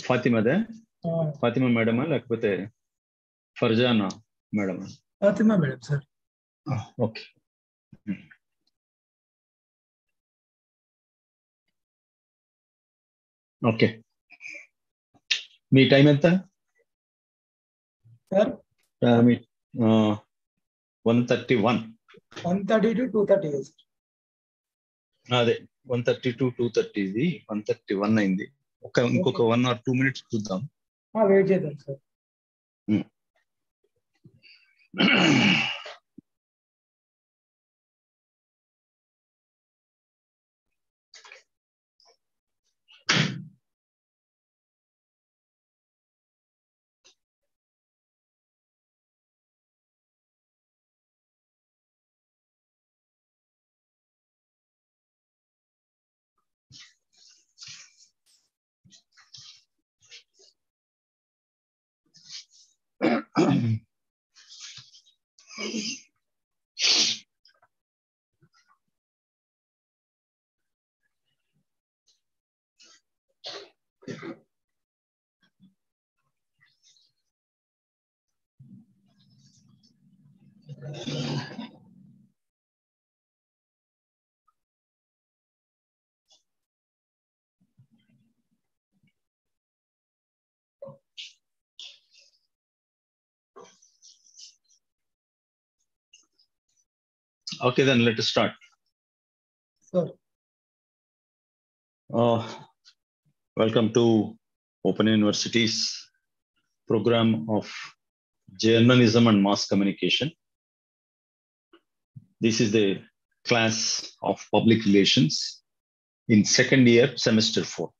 ఫాతిమాదే ఫాతిమా మేడమా లేకపోతే ఫర్జానా మేడమా? Fatima madam sir. Okay. Okay, మీ టైం ఎంత సార్? 1:31. 1:30 to 2:30. అదే 1:30 to 2:30, ఇది 1:31 అయింది. ఇంకొక 1 or 2 minutes చూద్దాం. వెయిట్ చేద్దాం sir. Okay, then let us start. Sir. Welcome to Open University's program of Journalism and Mass Communication. This is the class of Public Relations in second year, semester 4.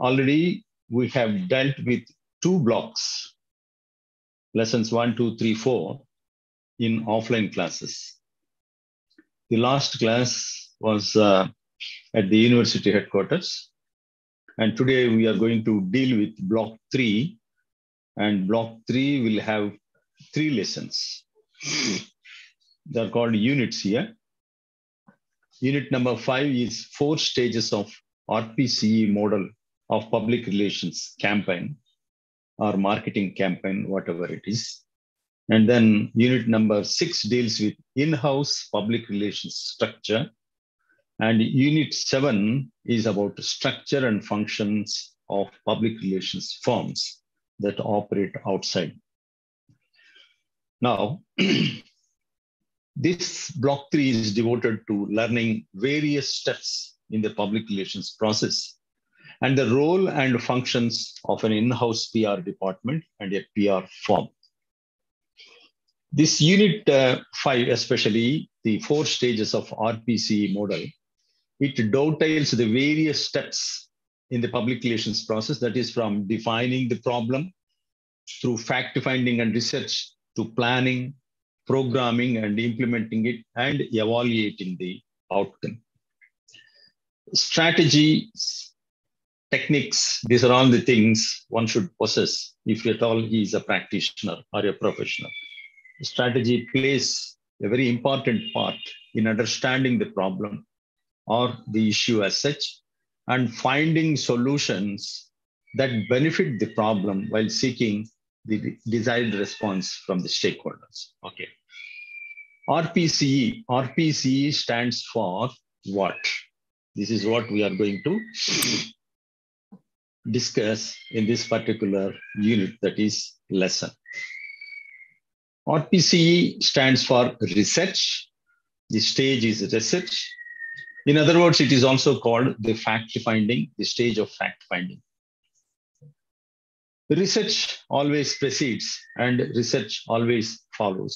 Already we have dealt with 2 blocks, lessons 1, 2, 3, 4 in offline classes. The last class was at the university headquarters, and today we are going to deal with block 3, and block 3 will have 3 lessons. They are called units here. Unit number 5 is 4 stages of RPCE model of public relations campaign or marketing campaign, whatever it is. And then unit number 6 deals with in-house public relations structure. And unit 7 is about structure and functions of public relations firms that operate outside. Now, this block 3 is devoted to learning various steps in the public relations process and the role and functions of an in-house PR department and a PR firm. This unit 5, especially the 4 stages of RPCE model, it dovetails the various steps in the public relations process, that is from defining the problem through fact-finding and research to planning, programming and implementing it, and evaluating the outcome. Strategies, techniques, these are all the things one should possess if at all he is a practitioner or a professional. Strategy plays a very important part in understanding the problem or the issue as such and finding solutions that benefit the problem while seeking the desired response from the stakeholders. Okay. RPCE stands for what? This is what we are going to discuss in this particular unit, that is lesson. RPCE stands for research. The stage is research. In other words, it is also called the fact-finding, the stage of fact-finding. Research always precedes and research always follows.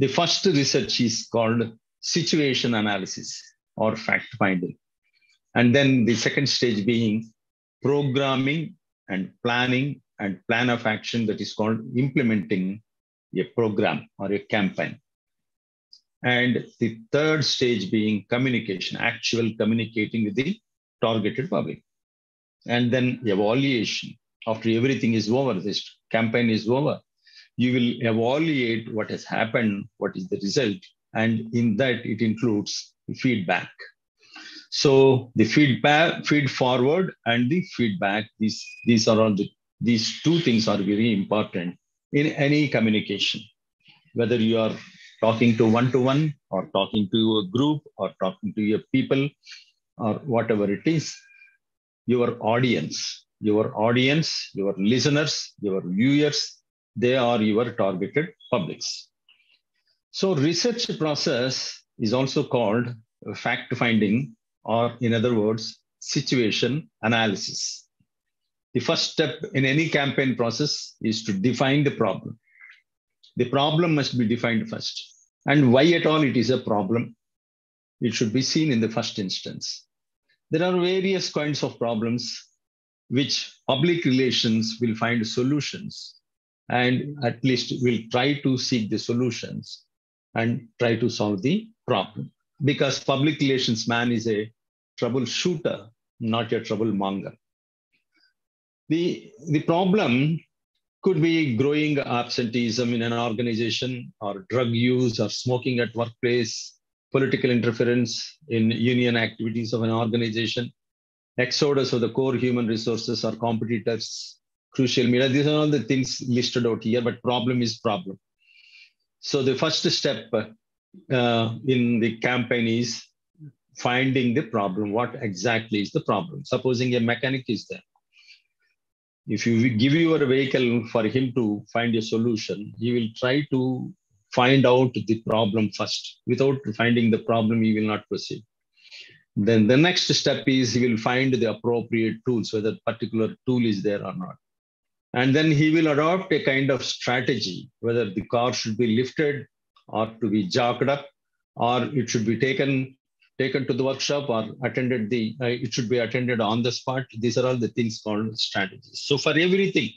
The first research is called situation analysis or fact-finding. And then the second stage being programming and planning and plan of action, that is called implementing a program or a campaign. And the third stage being communication, actual communicating with the targeted public. And then evaluation. After everything is over, this campaign is over, you will evaluate what has happened, what is the result, and in that it includes feedback. So the feed forward and the feedback, these are all these two things are very important in any communication, whether you are talking to one or talking to a group or talking to your people or whatever it is. Your audience, your listeners, your viewers, they are your targeted publics. So research process is also called fact finding, or in other words, situation analysis. The first step in any campaign process is to define the problem. The problem must be defined first. And why at all it is a problem, it should be seen in the first instance. There are various kinds of problems which public relations will find solutions, and at least will try to seek the solutions and try to solve the problem. Because public relations man is a troubleshooter, not a troublemonger. The problem could be growing absenteeism in an organization, or drug use, or smoking at workplace, political interference in union activities of an organization, exodus of the core human resources or competitors, crucial media. These are all the things listed out here, but problem is problem. So the first step in the campaign is finding the problem. What exactly is the problem? Supposing a mechanic is there. If you give your vehicle for him to find a solution, he will try to find out the problem first. Without finding the problem, he will not proceed. Then the next step is he will find the appropriate tools, whether particular tool is there or not. And then he will adopt a kind of strategy, whether the car should be lifted or to be jacked up, or it should be taken to the workshop, or it should be attended on the spot. These are all the things called strategies. So for everything,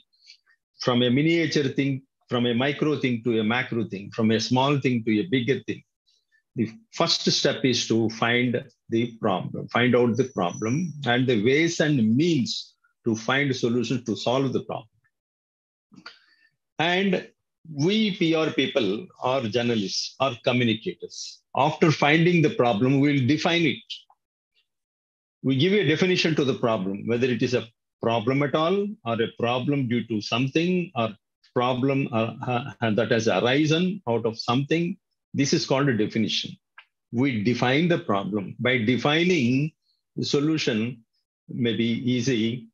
from a miniature thing, from a micro thing to a macro thing, from a small thing to a bigger thing, the first step is to find the problem, find out the problem and the ways and means to find solutions to solve the problem. And we PR people or journalists or communicators, after finding the problem, we'll define it. We give a definition to the problem, whether it is a problem at all, or a problem due to something, or problem that has arisen out of something. This is called a definition. We define the problem. By defining the solution may be easy,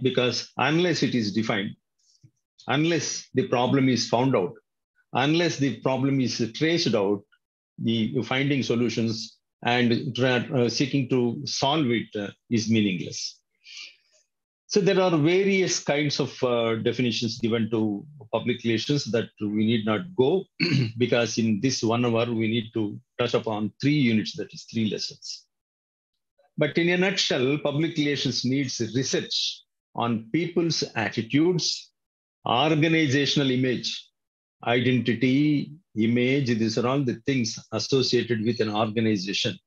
because unless it is defined, unless the problem is found out, unless the problem is traced out, the finding solutions and seeking to solve it is meaningless. So there are various kinds of definitions given to public relations that we need not go because in this 1 hour we need to touch upon 3 units, that is 3 lessons. But in a nutshell, public relations needs research on people's attitudes, organizational image, identity, image. These are all the things associated with an organization.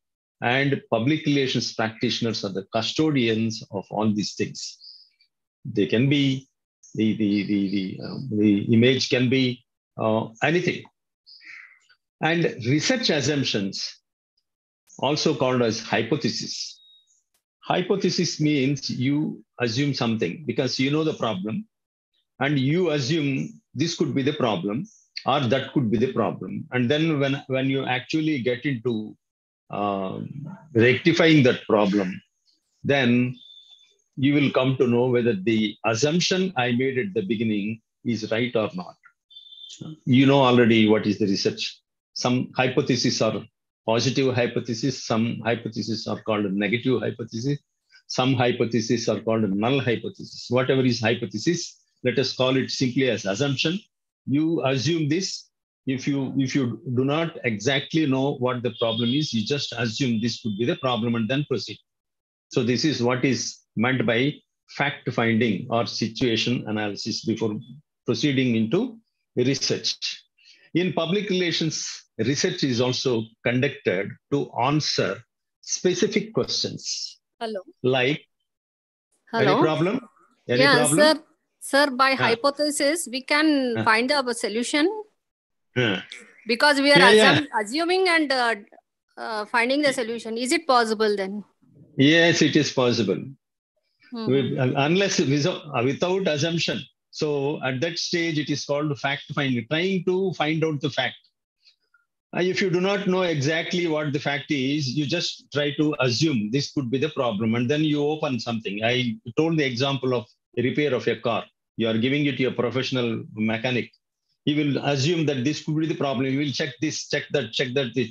And public relations practitioners are the custodians of all these things. They can be, the image can be anything. And research assumptions, also called as hypothesis. Hypothesis means you assume something because you know the problem and you assume this could be the problem or that could be the problem. And then when you actually get into rectifying that problem, then you will come to know whether the assumption I made at the beginning is right or not. You know already what is the research. Some hypotheses are positive hypotheses, some hypotheses are called negative hypothesis, some hypotheses are called null hypothesis. Whatever is hypothesis, let us call it simply as assumption. You assume this. If you do not exactly know what the problem is, you just assume this could be the problem and then proceed. So this is what is meant by fact finding or situation analysis before proceeding into research. In public relations, research is also conducted to answer specific questions. Hello. Like, hello. Any problem? Any yeah, problem? Sir, by hypothesis, we can find a solution Yeah. because we are assuming and finding the solution. Is it possible then? Yes, it is possible. Mhm. Unless without assumption. So at that stage, it is called fact finding, trying to find out the fact. If you do not know exactly what the fact is, you just try to assume this could be the problem, and then you open something. I told the example of a repair of a car. You are giving it to a professional mechanic. He will assume that this could be the problem. He will check this, check that, check that. This.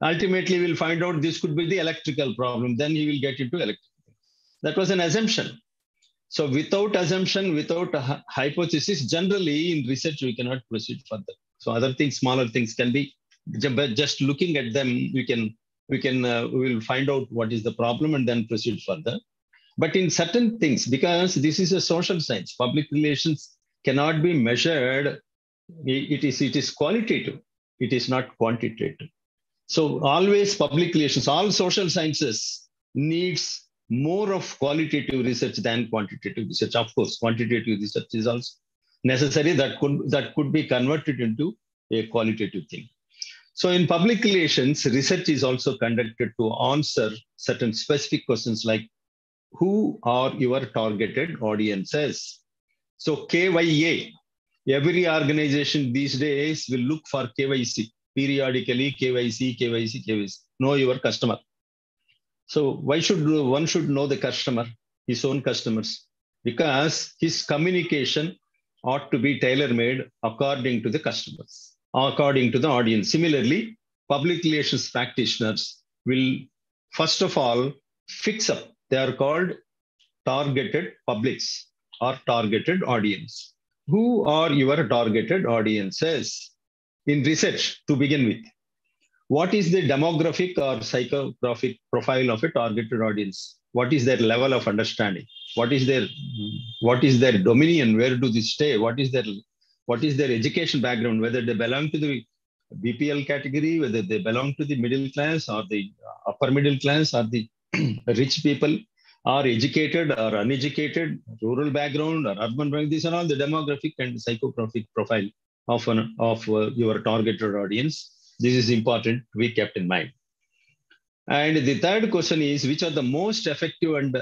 Ultimately, he will find out this could be the electrical problem. Then he will get into electrical. That was an assumption. So without assumption, without a hypothesis, generally in research, we cannot proceed further. So other things, smaller things can be, but just looking at them, we will find out what is the problem and then proceed further. But in certain things, because this is a social science, public relations cannot be measured. It is qualitative. It is not quantitative. So always public relations, all social sciences needs more of qualitative research than quantitative research. Of course, quantitative research is also necessary. That could be converted into a qualitative thing. So in public relations, research is also conducted to answer certain specific questions like who are your targeted audiences? So KYA, every organization these days will look for KYC, periodically KYC, know your customer. So why should one should know the customer, his own customers? Because his communication ought to be tailor-made according to the customers, according to the audience. Similarly, public relations practitioners will first of all fix up. They are called targeted publics or targeted audience. Who are your targeted audiences in research to begin with? What is the demographic or psychographic profile of a targeted audience? What is their level of understanding? What is their dominion? Where do they stay? What is their education background? Whether they belong to the BPL category, whether they belong to the middle class or the upper middle class or the rich people, are educated or uneducated, rural background or urban background. These are all the demographic and psychographic profile of your targeted audience. This is important to be kept in mind. And the third question is, which are the most effective and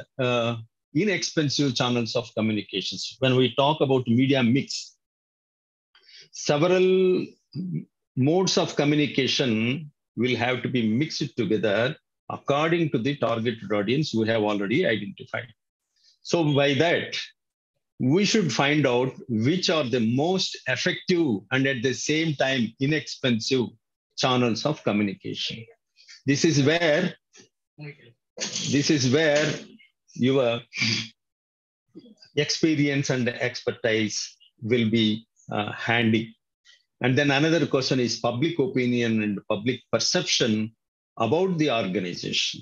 inexpensive channels of communications? When we talk about media mix, several modes of communication will have to be mixed together according to the targeted audience we have already identified. So by that, we should find out which are the most effective and at the same time inexpensive channels of communication. This is where your experience and expertise will be handy. And then another question is public opinion and public perception about the organization.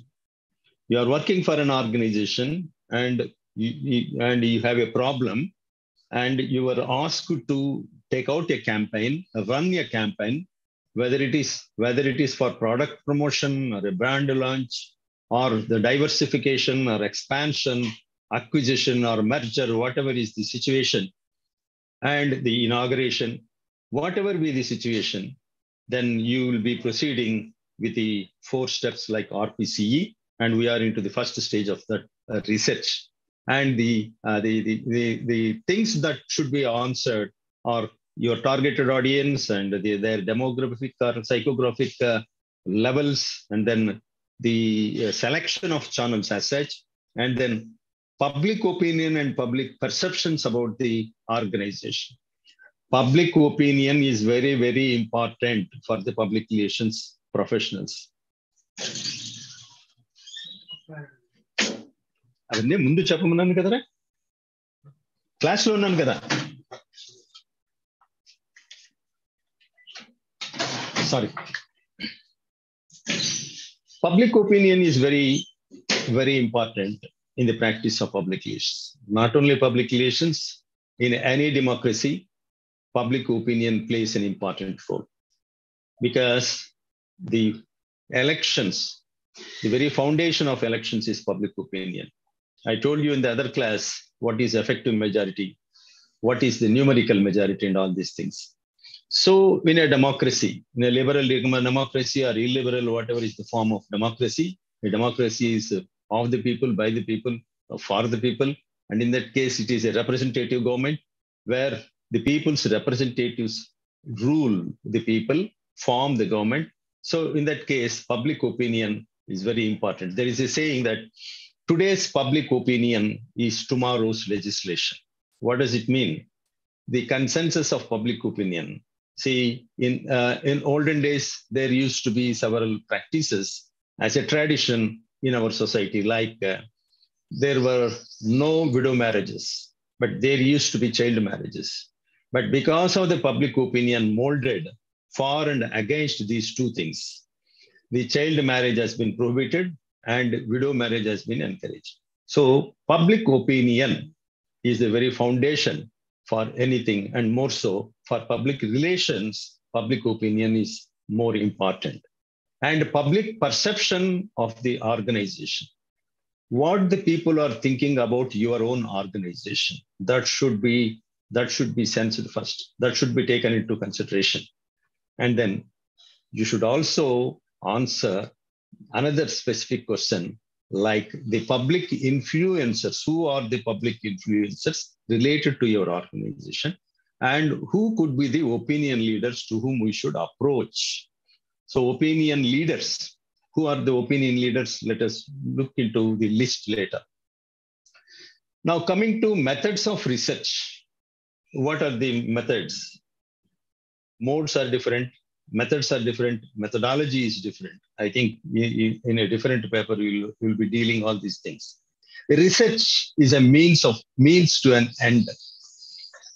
You are working for an organization and you have a problem, and you are asked to take out a campaign, run a campaign, whether it is for product promotion or a brand launch or the diversification or expansion, acquisition or merger, whatever is the situation, and the inauguration, whatever be the situation, then you will be proceeding with the 4 steps like RPCE, and we are into the first stage of that research. And the things that should be answered are your targeted audience and their demographic or psychographic levels, and then the selection of channels as such, and then public opinion and public perceptions about the organization. Public opinion is very, very important for the public relations professionals. అవన్నీ ముందు చెప్పమన్నాను కదరా, క్లాస్లో ఉన్నాను కదా. Sorry. Public opinion is very, very important in the practice of public relations. Not only public relations, in any democracy, public opinion plays an important role, because the elections, the very foundation of elections is public opinion. I told you in the other class what is effective majority, what is the numerical majority, and all these things. So in a democracy, in a liberal democracy or illiberal, whatever is the form of democracy, a democracy is of the people, by the people, for the people. And in that case, it is a representative government where the people's representatives rule the people, form the government. So in that case, public opinion is very important. There is a saying that today's public opinion is tomorrow's legislation. What does it mean? The consensus of public opinion. See, in olden days, there used to be several practices as a tradition in our society, like there were no widow marriages, but there used to be child marriages. But because of the public opinion molded for and against these two things, the child marriage has been prohibited and widow marriage has been encouraged. So public opinion is the very foundation for anything, and more so for public relations, public opinion is more important. And public perception of the organization. What the people are thinking about your own organization, that should be censored first. That should be taken into consideration. And then you should also answer another specific question, like the public influencers. Who are the public influencers related to your organization? And who could be the opinion leaders to whom we should approach? So opinion leaders. Who are the opinion leaders? Let us look into the list later. Now coming to methods of research. What are the methods? Modes are different. Methods are different, methodology is different. I think in a different paper, we'll be dealing all these things. Research is a means to an end.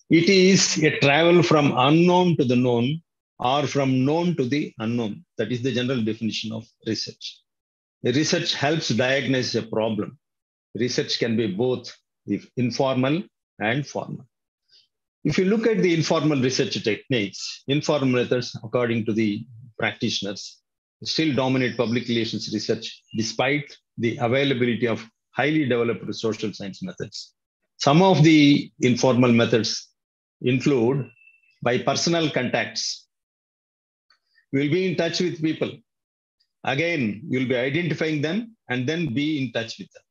It is a travel from unknown to the known or from known to the unknown. That is the general definition of research. Research helps diagnose a problem. Research can be both informal and formal. If you look at the informal research techniques, informal methods, according to the practitioners, still dominate public relations research despite the availability of highly developed social science methods. Some of the informal methods include by personal contacts. We'll be in touch with people. Again, you'll be identifying them and then be in touch with them.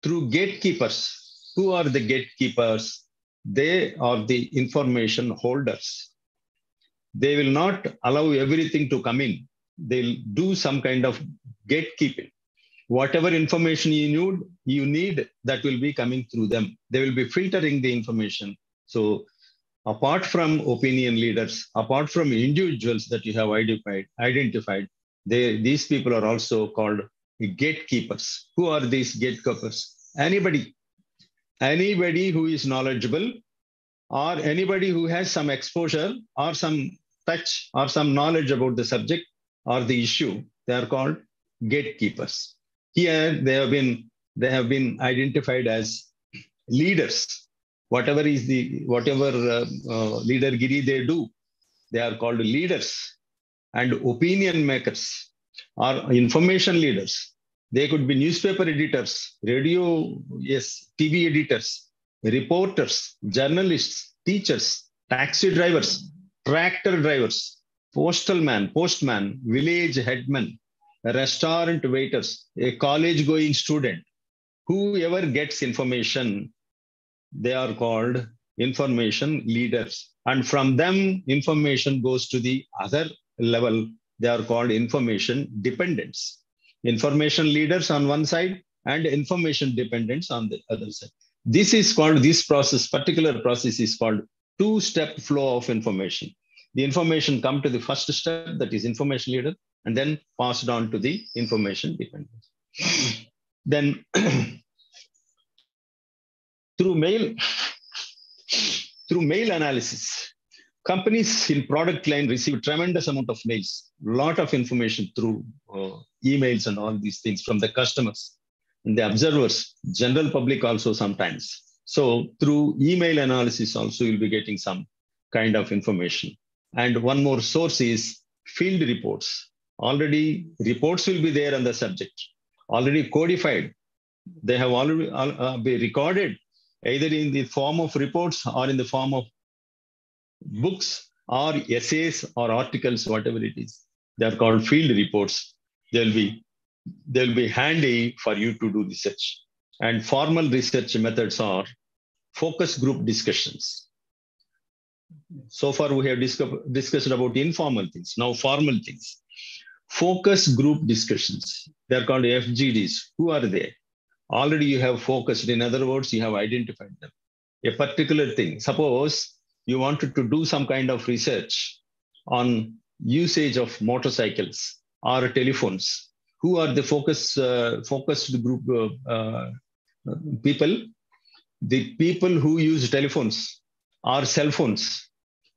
Through gatekeepers. Who are the gatekeepers? They are the information holders. They will not allow everything to come in. They'll do some kind of gatekeeping. Whatever information you need, that will be coming through them. They will be filtering the information. So apart from opinion leaders, apart from individuals that you have identified, these people are also called gatekeepers. Who are these gatekeepers? Anybody who is knowledgeable or anybody who has some exposure or some touch or some knowledge about the subject or the issue, they are called gatekeepers. Here they have been identified as leaders. Whatever leadergiri they do, they are called leaders. And opinion makers or information leaders. They could be newspaper editors, radio, TV editors, reporters, journalists, teachers, taxi drivers, tractor drivers, postman, village headman, restaurant waiters, a college-going student. Whoever gets information, they are called information leaders. And from them, information goes to the other level. They are called information dependents. Information leaders on one side and information dependents on the other side. Particular process is called two-step flow of information. The information come to the first step, that is information leader, and then passed on to the information dependents. Then through mail analysis, companies in product line receive tremendous amount of mails, lot of information through emails and all these things from the customers and the observers, general public also sometimes. So through email analysis also you'll be getting some kind of information. And one more source is field reports. Already reports will be there on the subject, already codified. They have already been recorded either in the form of reports or in the form of books or essays or articles, whatever it is. They are called field reports. They'll be handy for you to do research. And formal research methods are focus group discussions. So far, we have discussed about informal things. Now, formal things. Focus group discussions. They're called FGDs. Who are they? Already you have focused. In other words, you have identified them. A particular thing. Suppose you wanted to do some kind of research on usage of motorcycles or telephones. Who are the focused group people? The people who use telephones or cell phones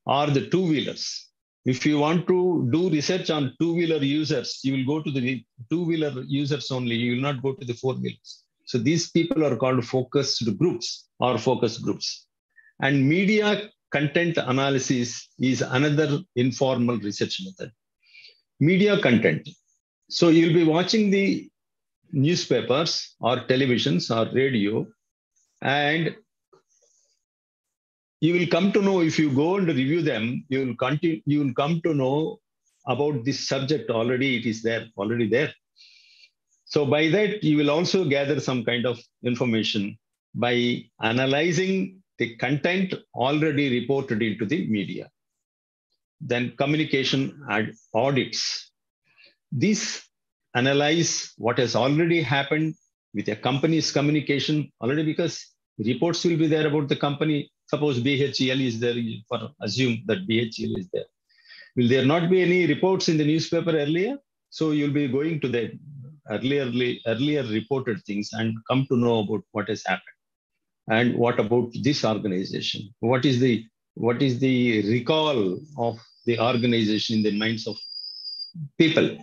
or the two-wheelers. If you want to do research on two-wheeler users, you will go to the two-wheeler users only. You will not go to the four-wheelers. So these people are called focused groups or focus groups. And media content analysis is another informal research method. Media content. So you'll be watching the newspapers or televisions or radio, and you will come to know, if you go and review them, you will come to know about this subject already. It is there, already there. So by that, you will also gather some kind of information by analyzing the content already reported into the media. Then communication and audits. These analyze what has already happened with a company's communication already, because reports will be there about the company. Suppose BHEL is there, assume that BHEL is there. Will there not be any reports in the newspaper earlier? So you'll be going to the earlier reported things and come to know about what has happened. And what about this organization? What is the recall of the organization in the minds of people?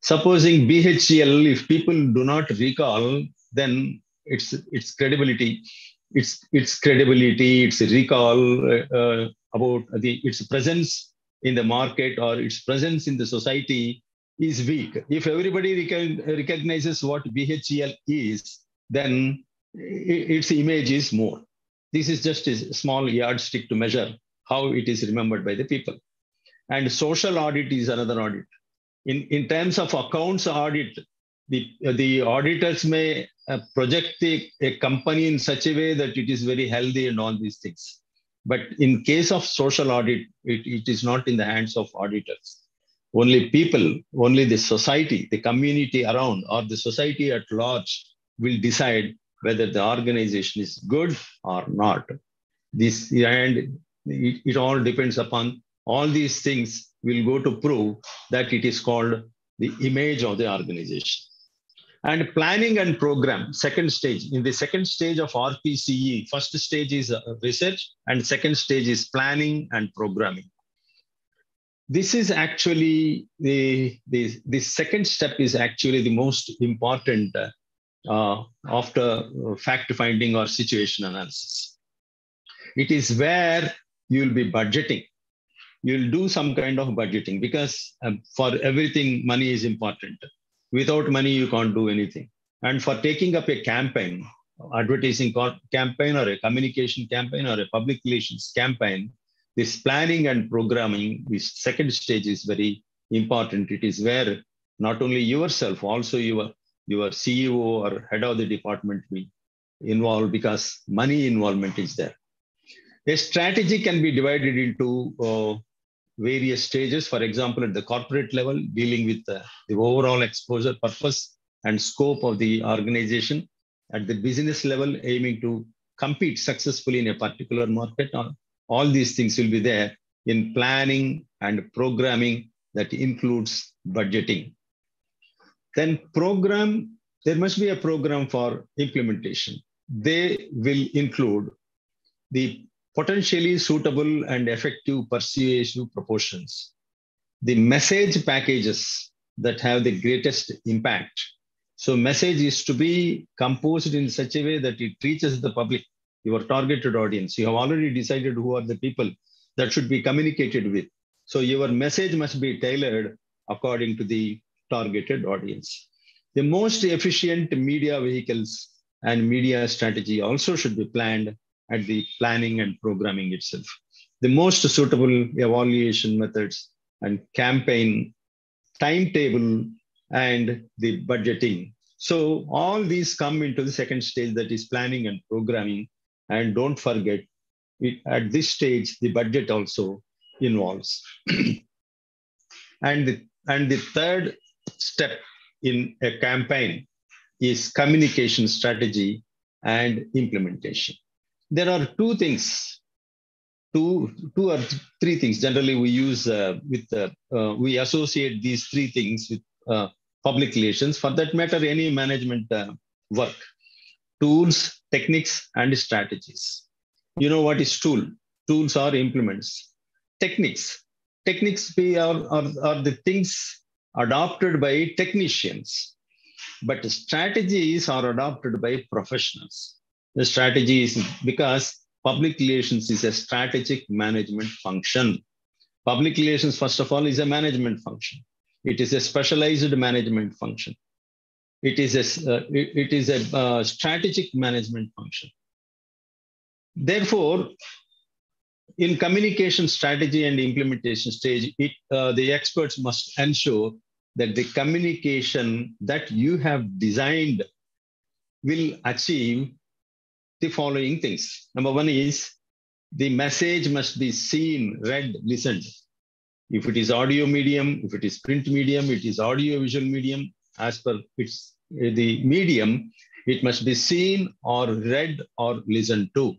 Supposing BHEL, if people do not recall, then its credibility, its recall about its presence in the market or its presence in the society is weak. If everybody recognizes what BHEL is, then its image is more. This is just a small yardstick to measure how it is remembered by the people. And social audit is another audit. In terms of accounts audit, the auditors may project a company in such a way that it is very healthy and all these things. But in case of social audit, it is not in the hands of auditors. Only people, only the society, the community around, or the society at large will decide whether the organization is good or not. It all depends upon all these things will go to prove that it is called the image of the organization. And planning and program, second stage. In the second stage of RPCE, first stage is research and second stage is planning and programming. This is actually the second step is actually the most important after fact finding or situation analysis. It is where you'll be budgeting. You'll do some kind of budgeting because for everything, money is important. Without money, you can't do anything. And for taking up a campaign, advertising campaign or a communication campaign or a public relations campaign, this planning and programming, this second stage is very important. It is where not only yourself, also your CEO or head of the department will involve, because money involvement is there. A strategy can be divided into various stages. For example, at the corporate level, dealing with the overall exposure, purpose, and scope of the organization. At the business level, aiming to compete successfully in a particular market. All these things will be there in planning and programming that includes budgeting. Then program, there must be a program for implementation. They will include the potentially suitable and effective persuasive proportions, the message packages that have the greatest impact. So message is to be composed in such a way that it reaches the public, your targeted audience. You have already decided who are the people that should be communicated with. So your message must be tailored according to the targeted audience. The most efficient media vehicles and media strategy also should be planned at the planning and programming itself. the most suitable evaluation methods and campaign timetable and the budgeting. So all these come into the second stage, that is planning and programming. And don't forget, at this stage, the budget also involves. And the third step in a campaign is communication strategy and implementation. There are two or three things. Generally, we use we associate these three things with public relations. For that matter, any management work: tools, techniques, and strategies. You know what is tool? Tools are implements. Techniques. Techniques are the things adopted by technicians, but strategies are adopted by professionals. The strategy is because public relations is a strategic management function. Public relations, first of all, is a management function. It is a specialized management function. It is a strategic management function. Therefore, in communication strategy and implementation stage, the experts must ensure that the communication that you have designed will achieve the following things. Number one is the message must be seen, read, listened. If it is audio medium, if it is print medium, it is audio visual medium, as per the medium, it must be seen or read or listened to.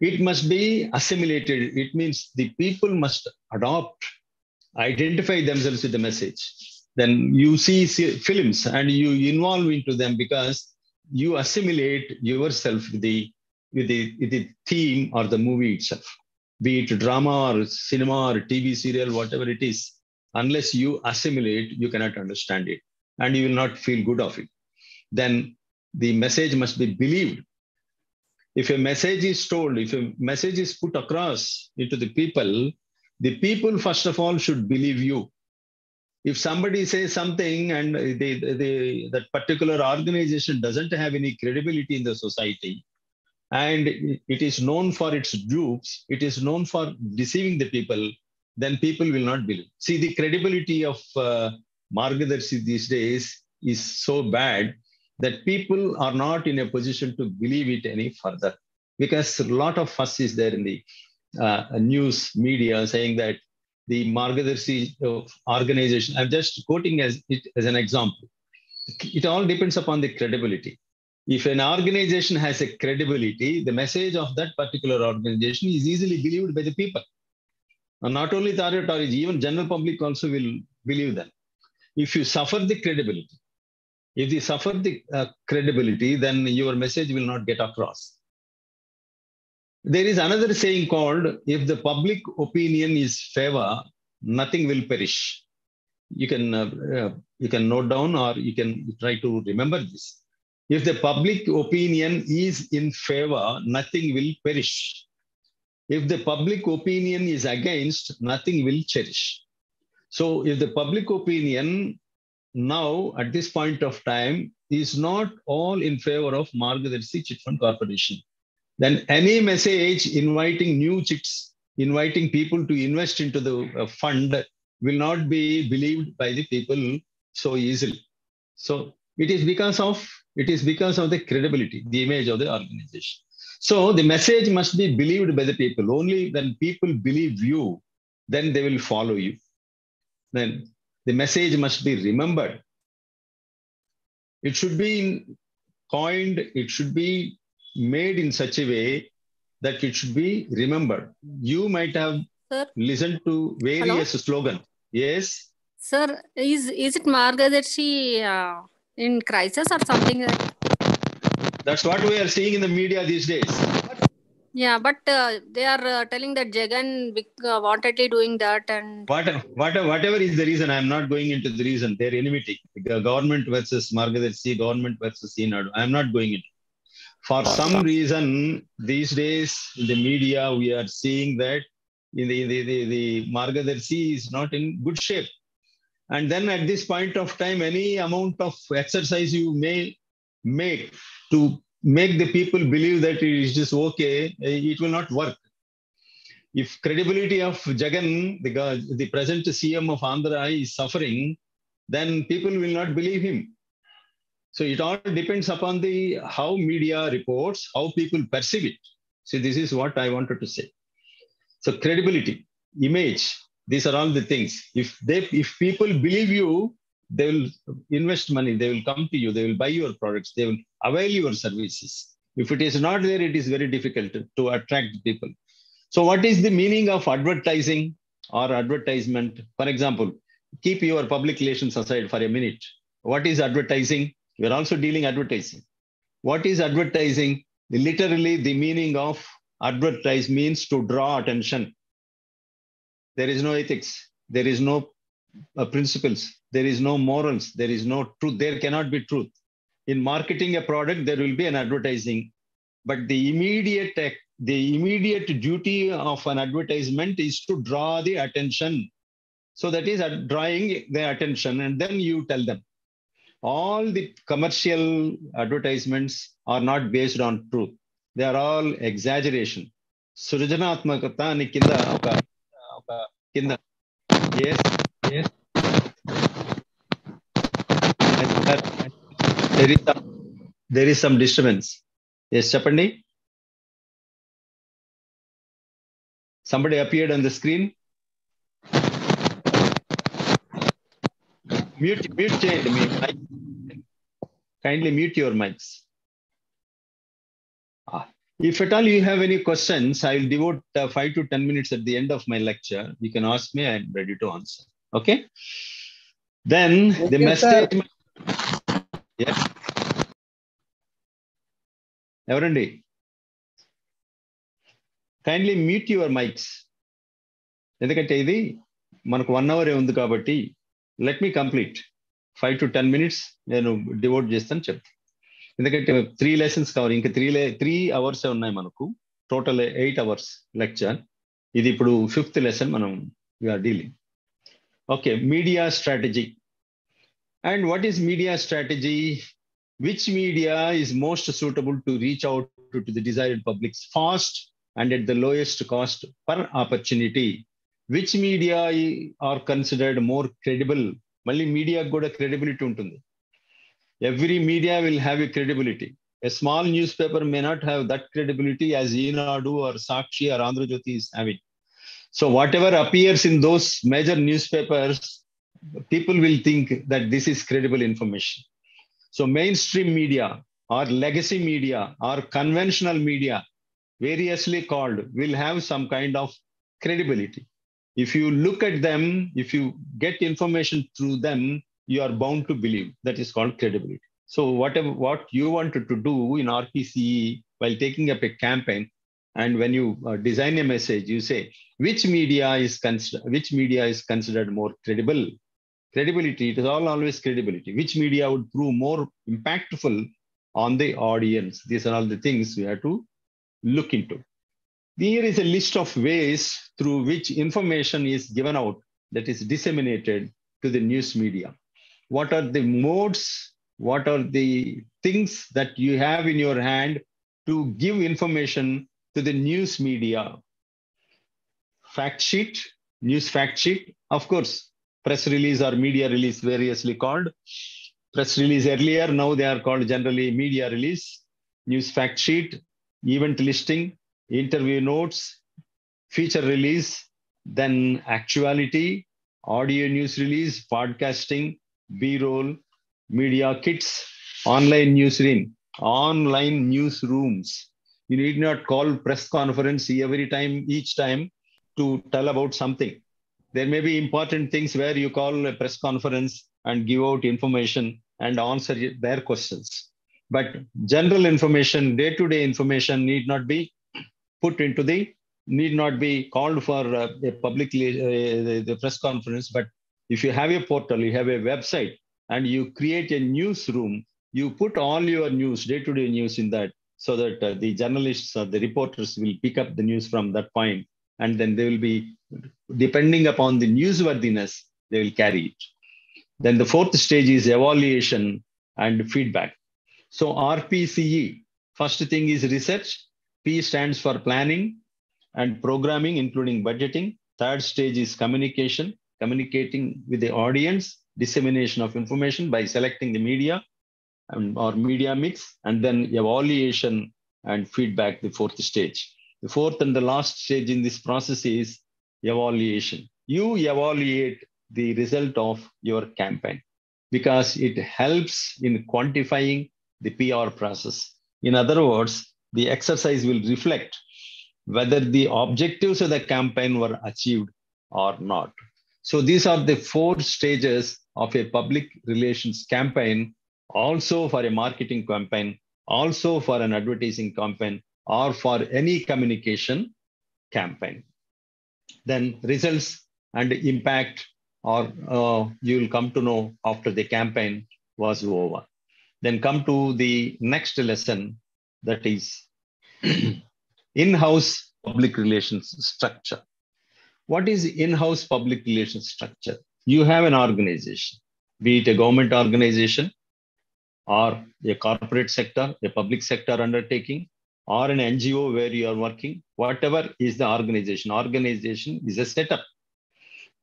It must be assimilated. It means the people must adopt, identify themselves with the message. Then you see films and you involve into them because you assimilate yourself with the theme or the movie itself, be it drama or cinema or TV serial, whatever it is. Unless you assimilate, you cannot understand it and you will not feel good of it. Then the message must be believed. If a message is told, if a message is put across into the people first of all should believe you. If somebody says something and that particular organization doesn't have any credibility in the society, and it is known for its dupes, it is known for deceiving the people, then people will not believe. See, the credibility of Margadarshi these days is so bad that people are not in a position to believe it any further, because a lot of fuss is there in the news media saying that the Margadarshi organization, I'm just quoting it as an example. It all depends upon the credibility. If an organization has a credibility, the message of that particular organization is easily believed by the people. And not only the authorities, even general public also will believe them. If you suffer the credibility, then your message will not get across. There is another saying called, if the public opinion is favor, nothing will perish. You can note down or you can try to remember this. If the public opinion is in favor, nothing will perish. If the public opinion is against, nothing will cherish. So if the public opinion now at this point of time is not all in favor of Margadarshi Chit Fund Corporation, then any message inviting new chits, inviting people to invest into the fund will not be believed by the people so easily. So it is because of the credibility, the image of the organization. So the message must be believed by the people. Only when people believe you, then they will follow you. Then the message must be remembered. It should be coined, it should be made in such a way that it should be remembered. You might have listened to various slogans. Yes? Sir, is it Margadarshi in crisis or something? That's what we are seeing in the media these days. Yeah, but they are telling that Jagan wantedly doing that, and whatever is the reason, I'm not going into the reason. Their enmity, government versus Margadarshi, government versus Enadu. I'm not going into. For some reason, these days in the media, we are seeing that the Margadarshi is not in good shape. And then at this point of time, any amount of exercise you may make to make the people believe that it is just okay, it will not work. If credibility of Jagan, the present CM of Andhra, is suffering, then people will not believe him. So it all depends upon the how media reports, how people perceive it. So this is what I wanted to say. So credibility, image, these are all the things. If people believe you, they will invest money, they will come to you, they will buy your products, they will avail your services. If it is not there, it is very difficult to attract people. So what is the meaning of advertising or advertisement? For example, keep your public relations aside for a minute. What is advertising? We are also dealing advertising. What is advertising? Literally, the meaning of advertise means to draw attention. There is no ethics. There is no principles. There is no morals. There is no truth. There cannot be truth. In marketing a product, there will be an advertising. But the immediate duty of an advertisement is to draw the attention. So that is drawing the attention, and then you tell them. All the commercial advertisements are not based on truth. They are all exaggeration. Srujanatmakata ani kinda kinda. Yes, yes. There is some disturbance. Yes, Chapandi. Somebody appeared on the screen. Mute change me. Kindly mute your mics. If at all you have any questions, I will devote 5 to 10 minutes at the end of my lecture. You can ask me, I'm ready to answer. Okay? Then the message. Sir. Yes. Everandi. Kindly mute your mics. ఎందుకంటే ఇది మనకు 1 hour ఉంది కాబట్టి let me complete 5 to 10 minutes నేను devout చేస్తాను చెప్తాను. ఎందుకంటే 3 lessons cover, ఇంకా 3 hours ఉన్నాయి మనకు, టోటల్ 8 hours లెక్చర్. ఇది ఇప్పుడు 5th lesson మనం we're dealing. Okay, media strategy. And what is media strategy? Which media is most suitable to reach out to the desired publics fast and at the lowest cost per opportunity? Which media are considered more credible? Malli media kuda credibility untundi. Every media will have a credibility. A small newspaper may not have that credibility as Eenadu or Sakshi or Andhra Jyoti is having. So whatever appears in those major newspapers, people will think that this is credible information. So mainstream media or legacy media or conventional media, variously called, will have some kind of credibility. If you look at them, if you get information through them, you are bound to believe. That is called credibility. So what you wanted to do in RPCE while taking up a campaign, and when you design a message, you say which media is considered more credible. Credibility, it is always credibility. Which media would prove more impactful on the audience? These are all the things we have to look into. Here is a list of ways through which information is given out, that is disseminated to the news media. What are the modes? What are the things that you have in your hand to give information to the news media? Fact sheet, news fact sheet, of course. Press release or media release, variously called. Press release earlier, now they are called generally media release. News fact sheet, event listing, interview notes, feature release, then actuality, audio news release, podcasting, B-roll, media kits, online newsrooms. You need not call press conference each time to tell about something. There may be important things where you call a press conference and give out information and answer their questions. But general information, day-to-day information need not be called for a public the press conference. But if you have a portal, you have a website, and you create a newsroom, you put all your news, day-to-day news in that, so that the journalists or the reporters will pick up the news from that point. And then they will be, depending upon the newsworthiness, they will carry it. Then the 4th stage is evaluation and feedback. So RPCE, first thing is research. P stands for planning. and programming, including budgeting. Third stage is communication, communicating with the audience, dissemination of information by selecting the media or media mix, and then evaluation and feedback, the fourth stage. The fourth and the last stage in this process is evaluation. You evaluate the result of your campaign because it helps in quantifying the PR process. In other words, the exercise will reflect whether the objectives of the campaign were achieved or not. So these are the four stages of a public relations campaign, also for a marketing campaign, also for an advertising campaign, or for any communication campaign. Then results and impact, or you will come to know after the campaign was over. Then come to the next lesson, that is in-house public relations structure. What is in-house public relations structure? You have an organization, be it a government organization or a corporate sector, a public sector undertaking, or an NGO where you are working, whatever is the organization. Organization is a setup.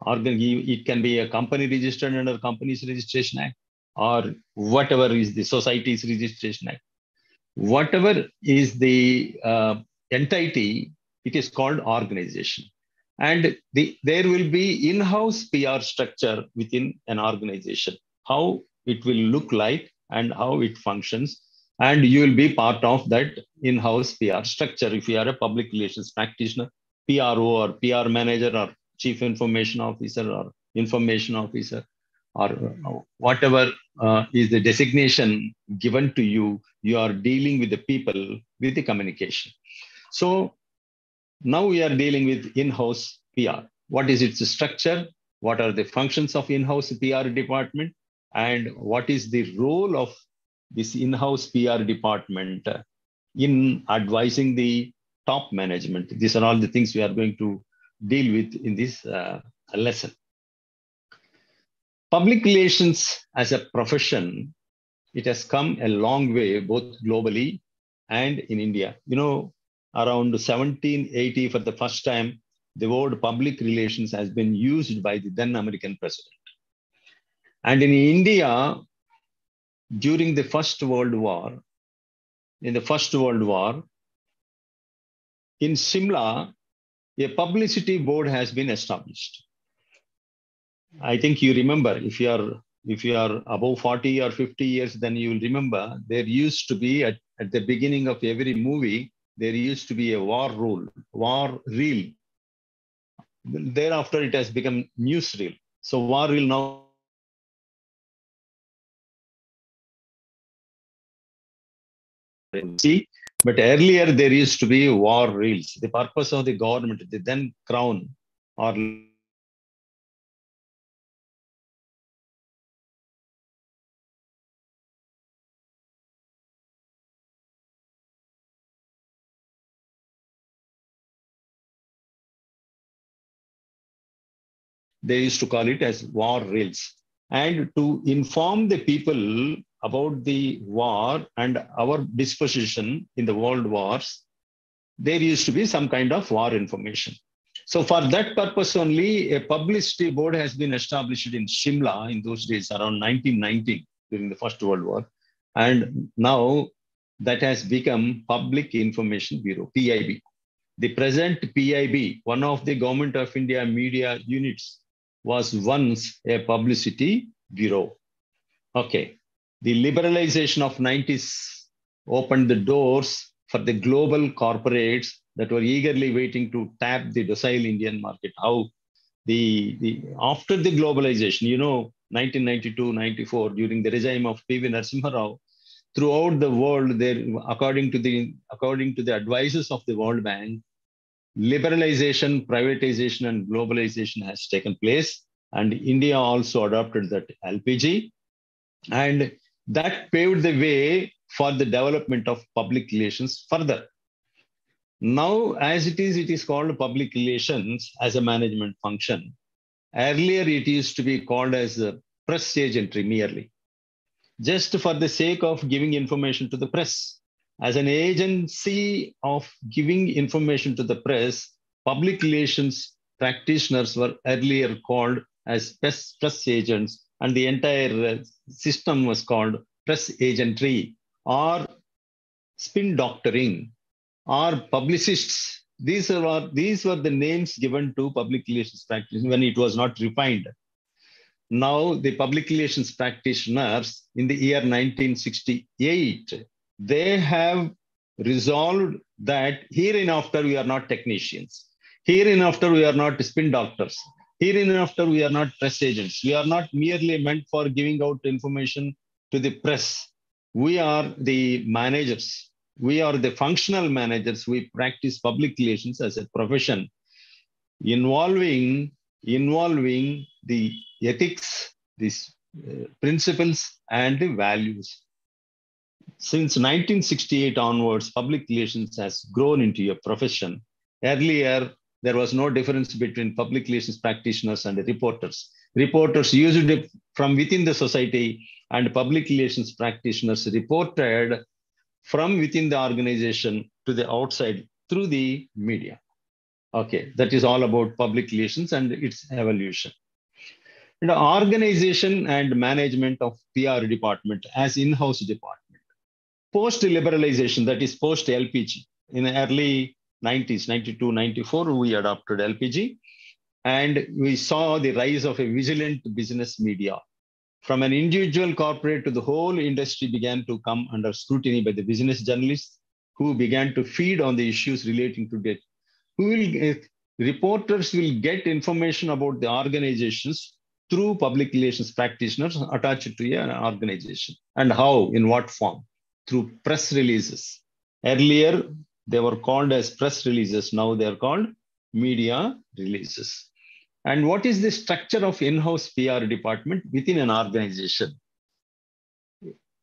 It can be a company registered under Companies Registration Act, or whatever is the Societies Registration Act. Whatever is the entity, it is called organization. And there will be in-house PR structure within an organization, how it will look like and how it functions. And you will be part of that in-house PR structure. If you are a public relations practitioner, PRO or PR manager or chief information officer or information officer, or whatever is the designation given to you, you are dealing with the people with the communication. So now we are dealing with in-house PR. What is its structure? What are the functions of in-house PR department? And what is the role of this in-house PR department in advising the top management? These are all the things we are going to deal with in this lesson. Public relations as a profession, it has come a long way, both globally and in India. You know, around 1780, for the first time, the word public relations has been used by the then American president. And in India, during the First World War, in Shimla, a publicity board has been established. I think you remember, if you are above 40 or 50 years, then you will remember there used to be at the beginning of every movie, there used to be a war reel. Thereafter, it has become newsreel. So war reel now. See, but earlier there used to be war reels. The purpose of the government, the then crown, or they used to call it as war reels. And to inform the people about the war and our disposition in the world wars, there used to be some kind of war information. So for that purpose only, a publicity board has been established in Shimla in those days, around 1990, during the First World War. And now that has become Public Information Bureau, PIB. The present PIB, one of the Government of India media units, was once a publicity bureau. Okay. The liberalization of 90s opened the doors for the global corporates that were eagerly waiting to tap the docile Indian market. How after the globalization, 1992, 94, during the regime of P.V. Narasimha Rao, throughout the world, there, according to the advices of the World Bank, liberalization, privatization, and globalization has taken place, and India also adopted that LPG, and that paved the way for the development of public relations further. Now, as it is called public relations as a management function. Earlier, it used to be called as a press agentry merely, just for the sake of giving information to the press. As an agency of giving information to the press, public relations practitioners were earlier called as press agents, and the entire system was called press agentry or spin doctoring or publicists. These were the names given to public relations practice when it was not refined. Now, the public relations practitioners in the year 1968, they have resolved that hereinafter we are not technicians. Hereinafter we are not spin doctors. Hereinafter we are not press agents. We are not merely meant for giving out information to the press. We are the managers. We are the functional managers. We practice public relations as a profession involving the ethics, these principles, and the values. Since 1968 onwards, public relations has grown into a profession. Earlier, there was no difference between public relations practitioners and reporters. Reporters used it from within the society, and public relations practitioners reported from within the organization to the outside through the media. Okay, that is all about public relations and its evolution. And the organization and management of PR department as in-house department. Post-liberalization, that is post-LPG, in the early 90s, 92, 94, we adopted LPG, and we saw the rise of a vigilant business media. From an individual corporate to the whole industry began to come under scrutiny by the business journalists who began to feed on the issues relating to debt. Reporters will get information about the organizations through public relations practitioners attached to an organization. And how, in what form? Through press releases. Earlier, they were called as press releases. Now they are called media releases. And what is the structure of in-house PR department within an organization?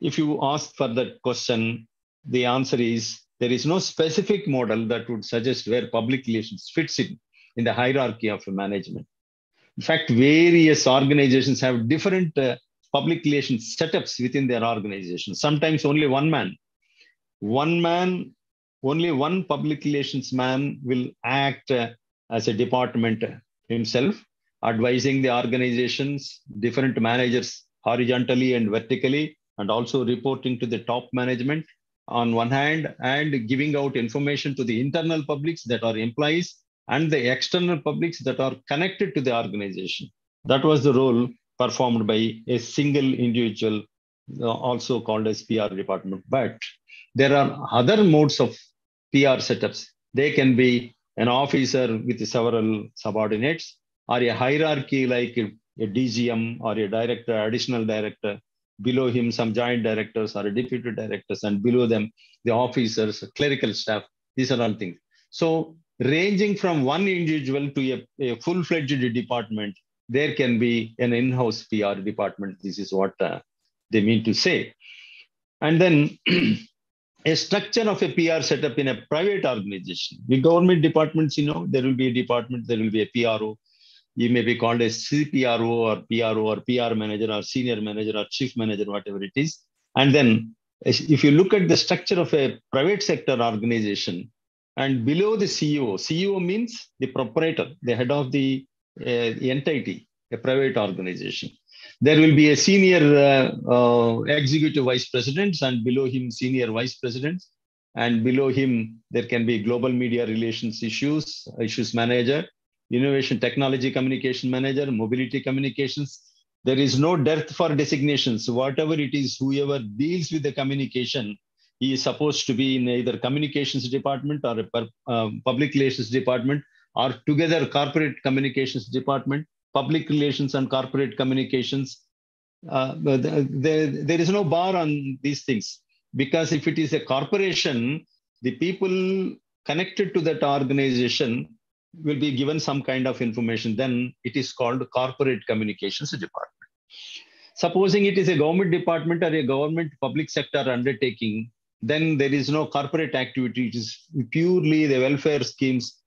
If you ask for that question, the answer is there is no specific model that would suggest where public relations fits in the hierarchy of management. In fact, various organizations have different public relations setups within their organization. Sometimes only one man, only one public relations man will act as a department himself, advising the organizations, different managers horizontally and vertically, and also reporting to the top management on one hand, and giving out information to the internal publics that are employees and the external publics that are connected to the organization. That was the role performed by a single individual, also called as PR department. But there are other modes of PR setups. They can be an officer with several subordinates, or a hierarchy like a DGM or a director, additional director. Below him, some joint directors or deputy directors, and below them, the officers, clerical staff. These are all things. So ranging from one individual to a full-fledged department, there can be an in-house PR department. This is what they mean to say. And then a structure of a PR setup in a private organization. The government departments, there will be a department, there will be a PRO. You may be called a CPRO or PRO or PR manager or senior manager or chief manager, whatever it is. And then if you look at the structure of a private sector organization, and below the CEO means the proprietor, the head of the entity, a private organization. There will be a senior executive vice president, and below him, senior vice presidents. And below him, there can be global media relations issues manager, innovation technology communication manager, mobility communications. There is no dearth for designations. Whatever it is, whoever deals with the communication, he is supposed to be in either communications department or a public relations department, or together corporate communications department, public relations and corporate communications. There is no bar on these things, because if it is a corporation, the people connected to that organization will be given some kind of information. Then it is called corporate communications department. Supposing it is a government department or a government public sector undertaking, then there is no corporate activity. It is purely the welfare schemes,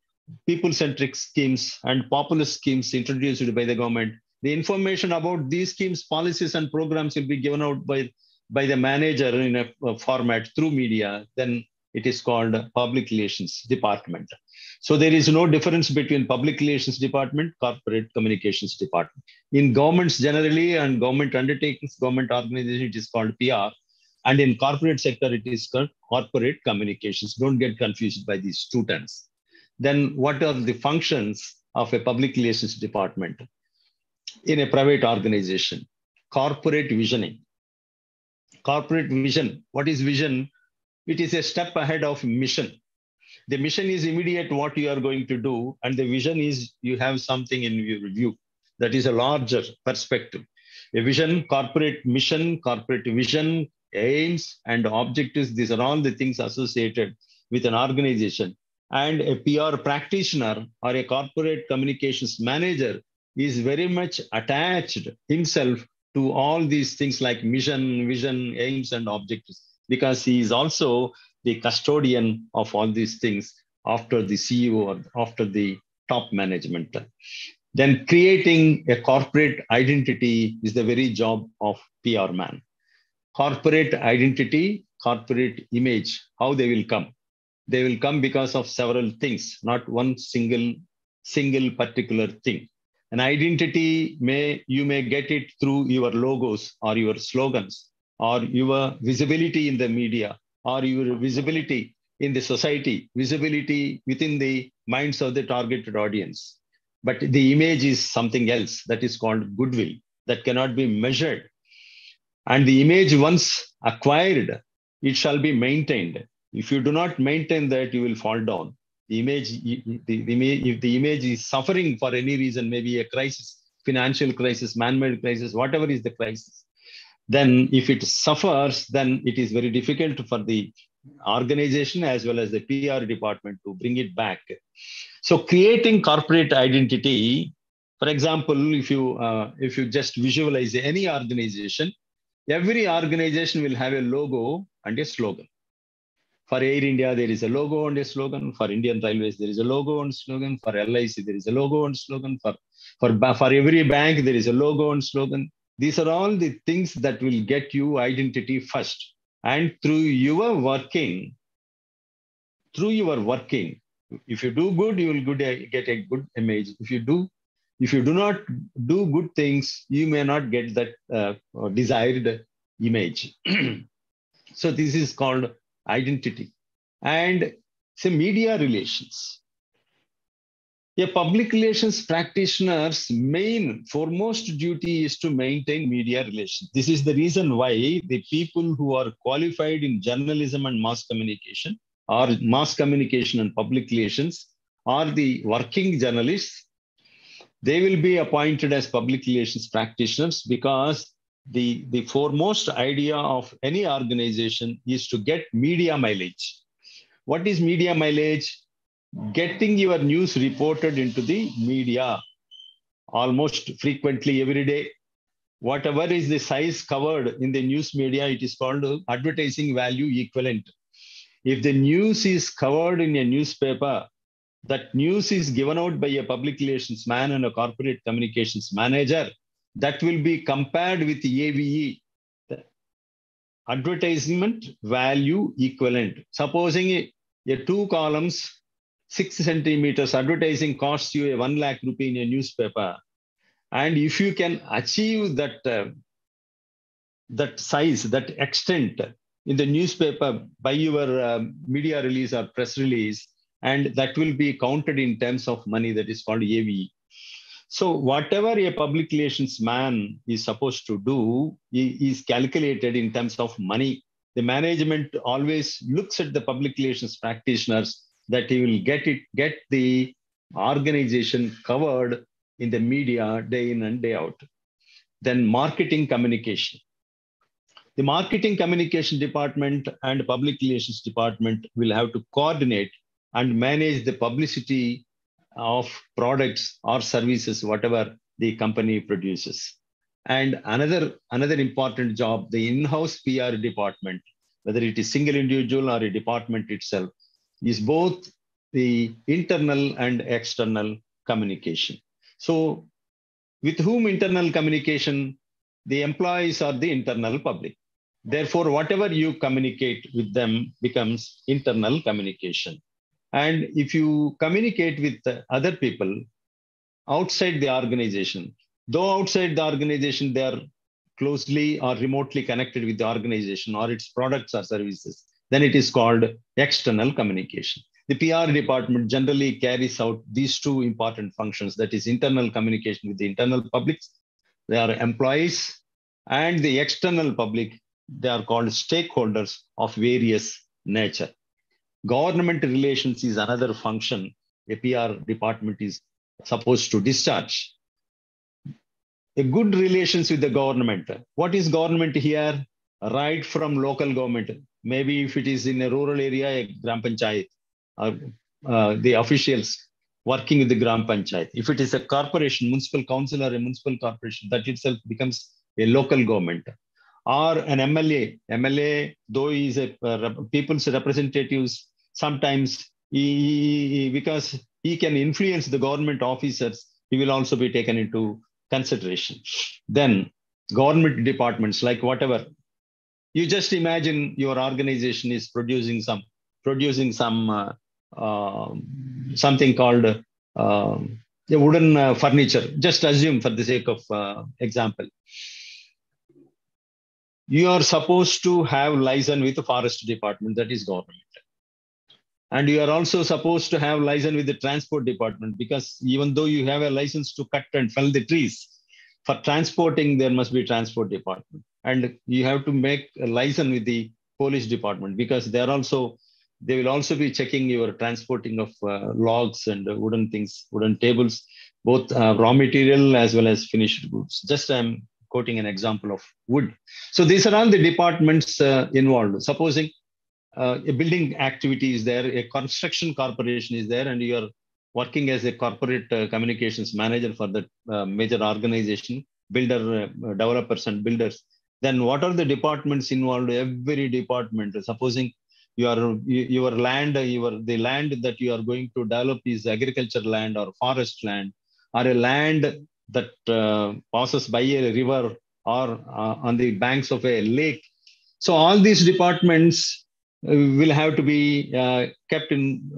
people-centric schemes, and populist schemes introduced by the government. The information about these schemes, policies, and programs will be given out by the manager in a format through media. Then it is called public relations department. So there is no difference between public relations department, corporate communications department. In governments generally and government undertakings, government organization, it is called PR. And in corporate sector, it is called corporate communications. Don't get confused by these two terms. Then what are the functions of a public relations department in a private organization? Corporate visioning. Corporate vision. What is vision? It is a step ahead of mission. The mission is immediate what you are going to do, and the vision is you have something in your view. That is a larger perspective. A vision, corporate mission, corporate vision, aims, and objectives. These are all the things associated with an organization. And a PR practitioner or a corporate communications manager is very much attached himself to all these things like mission, vision, aims, and objectives, because he is also the custodian of all these things after the CEO or after the top management. Then creating a corporate identity is the very job of PR man. Corporate identity, corporate image, how they will come. They will come because of several things, not one single particular thing. An identity you may get it through your logos or your slogans or your visibility in the media or your visibility in the society, visibility within the minds of the targeted audience. But the image is something else that is called goodwill that cannot be measured. And the image once acquired, it shall be maintained. If you do not maintain that, you will fall down. The image, if the image is suffering for any reason, maybe a crisis, financial crisis, man-made crisis, whatever is the crisis, then if it suffers, then it is very difficult for the organization as well as the PR department to bring it back. So creating corporate identity, for example, if you just visualize any organization, every organization will have a logo and a slogan. For Air India, there is a logo and a slogan. For Indian Railways, there is a logo and slogan. For LIC, there is a logo and slogan. For every bank, there is a logo and slogan. These are all the things that will get you identity first. And through your working, if you do good, you will get a good image. If you do not do good things, you may not get that desired image. So this is called identity. And say media relations. A public relations practitioner's main foremost duty is to maintain media relations. This is the reason why the people who are qualified in journalism and mass communication or mass communication and public relations or the working journalists, they will be appointed as public relations practitioners because the foremost idea of any organization is to get media mileage. What is media mileage? Getting your news reported into the media almost frequently every day. Whatever is the size covered in the news media, it is called advertising value equivalent. If the news is covered in a newspaper, that news is given out by a public relations man and a corporate communications manager, that will be compared with AVE, advertisement value equivalent. Supposing a 2 columns, 6 centimeters advertising costs you a 1 lakh rupee in a newspaper. And if you can achieve that size, that extent in the newspaper by your media release or press release, and that will be counted in terms of money, that is called AVE. So whatever a public relations man is supposed to do is calculated in terms of money. The management always looks at the public relations practitioners that he will get the organization covered in the media day in and day out. Then marketing communication. The marketing communication department and public relations department will have to coordinate and manage the publicity of products or services, whatever the company produces. And another important job, the in-house PR department, whether it is single individual or a department itself, is both the internal and external communication. So with whom internal communication? The employees are the internal public. Therefore, whatever you communicate with them becomes internal communication. And if you communicate with other people outside the organization, though outside the organization they are closely or remotely connected with the organization or its products or services, then it is called external communication. The PR department generally carries out these two important functions, that is internal communication with the internal public, they are employees, and the external public, they are called stakeholders of various nature. Government relations is another function a PR department is supposed to discharge. A good relations with the government. What is government here? Right from local government. Maybe if it is in a rural area, a Gram Panchayat, or the officials working with the Gram Panchayat. If it is a corporation, municipal council or a municipal corporation, that itself becomes a local government. Or an MLA, though he is a people's representatives, sometimes because he can influence the government officers, he will also be taken into consideration. Then government departments, like whatever, you just imagine your organization is producing some something called a wooden furniture. Just assume for the sake of example. You are supposed to have license with the forest department, that is government. And you are also supposed to have license with the transport department, because even though you have a license to cut and fell the trees, for transporting, there must be transport department. And you have to make a license with the police department, because they will also be checking your transporting of logs and wooden things, wooden tables, both raw material as well as finished goods. Just I'm quoting an example of wood. So these are all the departments involved. Supposing a building activity is there, a construction corporation is there, and you are working as a corporate communications manager for the major organization, developers and builders. Then what are the departments involved? Every department. Supposing your land, the land that you are going to develop is agriculture land or forest land, or a land that passes by a river or on the banks of a lake. So all these departments will have to be kept in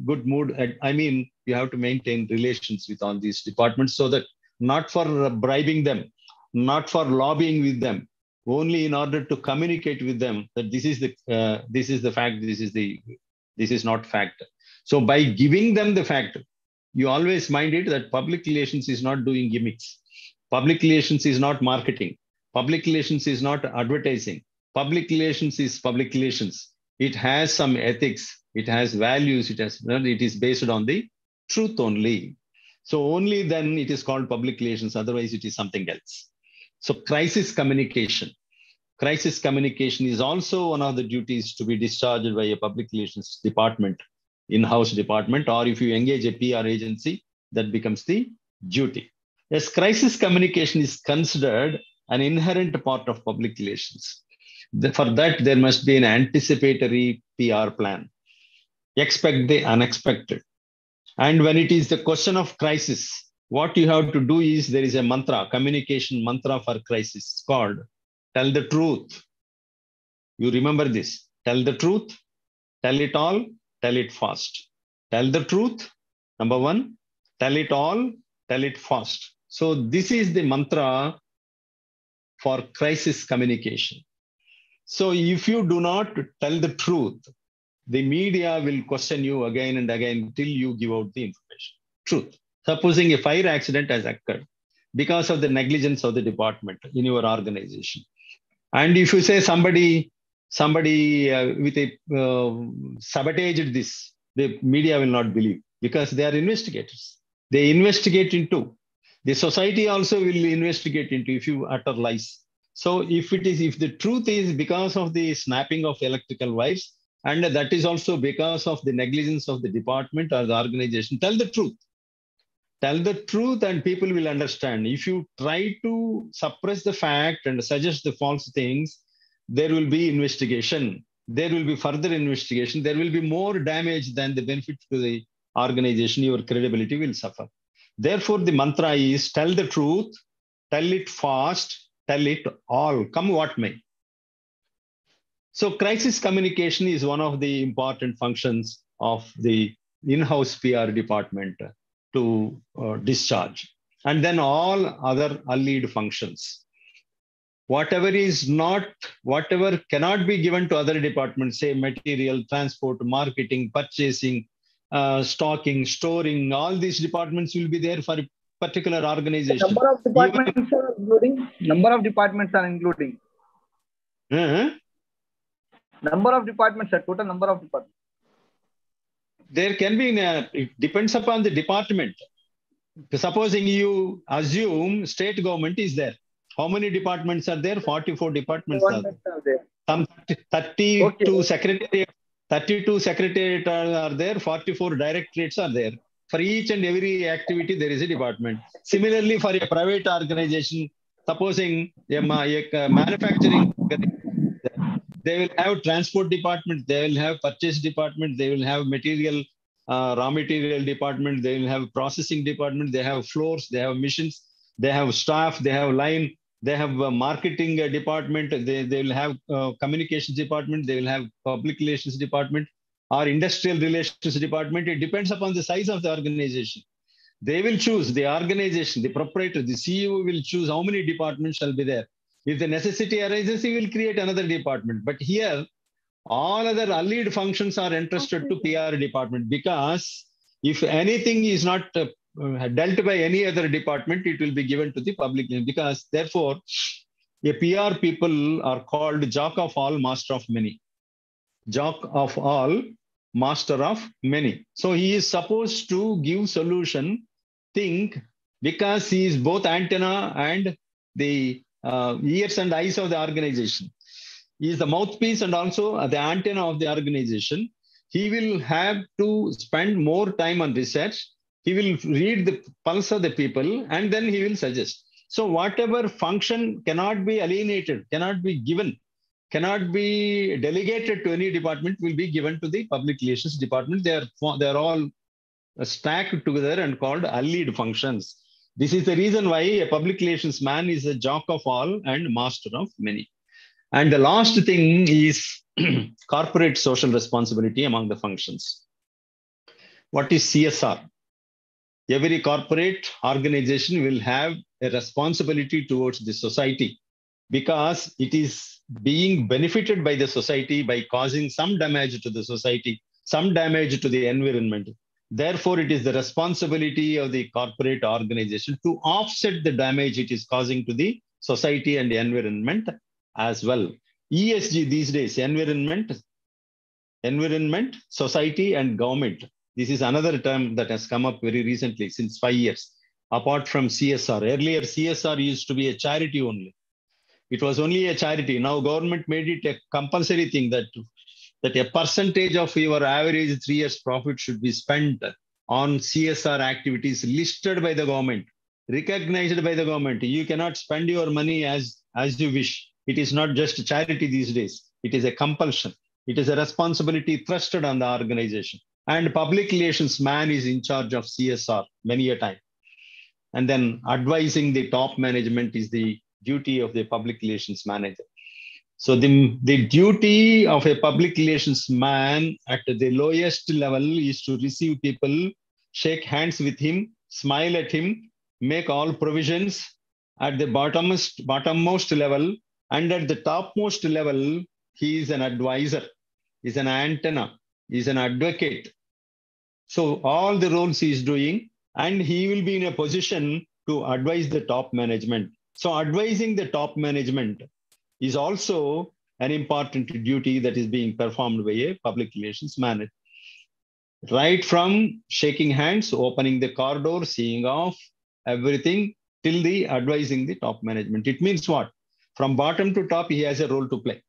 good mood. I mean, you have to maintain relations with all these departments, so that not for bribing them, not for lobbying with them, only in order to communicate with them that this is the fact, this is not fact. So by giving them the fact, you always mind it that public relations is not doing gimmicks. Public relations is not marketing. Public relations is not advertising. Public relations is public relations. It has some ethics. It has values. It is based on the truth only. So only then it is called public relations. Otherwise, it is something else. So crisis communication. Crisis communication is also one of the duties to be discharged by a public relations department, in-house department, or if you engage a PR agency, that becomes the duty. Yes, crisis communication is considered an inherent part of public relations. For that, there must be an anticipatory PR plan. Expect the unexpected. And when it is the question of crisis, what you have to do is, there is a mantra, communication mantra for crisis called tell the truth. You remember this. Tell the truth, tell it all, tell it fast. Tell the truth, number one. Tell it all, tell it fast. So this is the mantra for crisis communication. So if you do not tell the truth, the media will question you again and again till you give out the information. Truth. Supposing a fire accident has occurred because of the negligence of the department in your organization. And if you say somebody with a sabotaged this, the media will not believe, because they are investigators. They investigate into. The society also will investigate into if you utter lies. So if the truth is because of the snapping of electrical wires, and that is also because of the negligence of the department or the organization, tell the truth. Tell the truth and people will understand. If you try to suppress the fact and suggest the false things, there will be investigation. There will be further investigation. There will be more damage than the benefit to the organization. Your credibility will suffer. Therefore, the mantra is tell the truth, tell it fast, tell it all, come what may. So crisis communication is one of the important functions of the in-house PR department to discharge. And then all other allied functions. Whatever cannot be given to other departments, say material, transport, marketing, purchasing, stocking, storing, all these departments will be there for a particular organization. Number of Even, departments are including. Number of departments are including. Number of departments, sir. Total number of departments. There can be, it depends upon the department. Supposing you assume state government is there. How many departments are there? 44 departments are there. Some 32 secretariat, 32 secretariat are there, 44 directorates are there. For each and every activity, there is a department. Similarly, for a private organization, supposing a manufacturing, they will have transport department, they will have purchase department, they will have material, raw material department, they will have processing department, they have floors, they have machines, they have staff, they have line, they have a marketing department, they will have communications department, they will have public relations department or industrial relations department. It depends upon the size of the organization. They will choose, the organization, the proprietor, the CEO will choose how many departments shall be there. If the necessity arises, he will create another department. But here, all other allied functions are entrusted to PR department, because if anything is not dealt by any other department, it will be given to the public. Because therefore, a PR people are called jock of all, master of many. Jock of all, master of many. So he is supposed to give solution, think, because he is both antenna and the ears and eyes of the organization. He is the mouthpiece and also the antenna of the organization. He will have to spend more time on research. He will read the pulse of the people and then he will suggest. So whatever function cannot be alienated, cannot be given, cannot be delegated to any department, will be given to the public relations department. They are all stacked together and called allied functions. This is the reason why a public relations man is a jock of all and master of many. And the last thing is corporate social responsibility among the functions. What is CSR? Every corporate organization will have a responsibility towards the society, because it is being benefited by the society by causing some damage to the society, some damage to the environment. Therefore, it is the responsibility of the corporate organization to offset the damage it is causing to the society and the environment as well. ESG these days, environment, society, and government. This is another term that has come up very recently, since 5 years. Apart from CSR, earlier CSR used to be a charity only. It was only a charity. Now government made it a compulsory thing that a percentage of your average 3 years profit should be spent on CSR activities listed by the government, recognized by the government. You cannot spend your money as you wish. It is not just charity these days. It is a compulsion. It is a responsibility thrusted on the organization. And public relations man is in charge of CSR many a time. And then advising the top management is the duty of the public relations manager. So the duty of a public relations man at the lowest level is to receive people, shake hands with him, smile at him, make all provisions at the bottommost level, and at the topmost level, he is an advisor, is an antenna, is an advocate. So all the roles he is doing, and he will be in a position to advise the top management. So advising the top management is also an important duty that is being performed by a public relations manager. Right from shaking hands, opening the car door, seeing off, everything, till the advising the top management. It means what? From bottom to top, he has a role to play.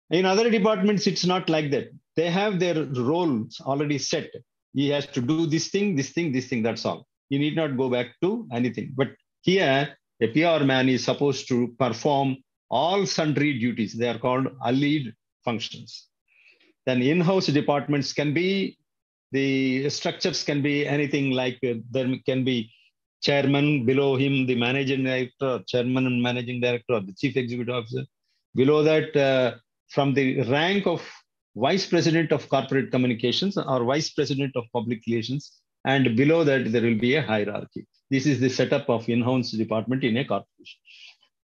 In other departments, it's not like that. They have their roles already set. He has to do this thing, that's all. You need not go back to anything. But here, a PR man is supposed to perform all sundry duties. They are called allied functions. Then in-house departments can be, the structures can be anything like there can be chairman, below him the managing director, chairman and managing director, or the chief executive officer. Below that, from the rank of Vice President of Corporate Communications or Vice President of Public Relations, and below that there will be a hierarchy. This is the setup of in-house department in a corporation.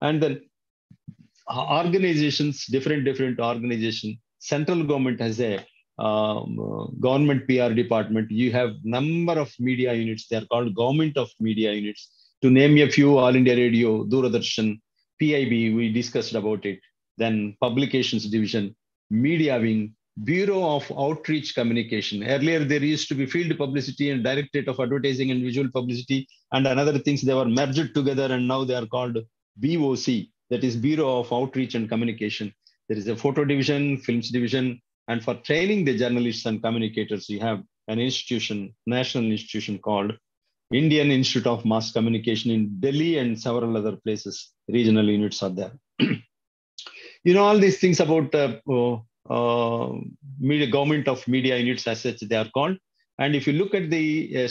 And then organizations, different organization. Central government has a government PR department. You have number of media units. They are called government of media units. To name a few, All India Radio, Doordarshan, PIB, we discussed about it. Then publications division, media wing, Bureau of Outreach Communication. Earlier, there used to be field publicity and Directorate of Advertising and Visual Publicity and another things. They were merged together and now they are called BOC, that is Bureau of Outreach and Communication. There is a photo division, films division, and for training the journalists and communicators, you have an institution, national institution called Indian Institute of Mass Communication in Delhi and several other places. Regional units are there. All these things about media, government of media units as such, they are called. And if you look at the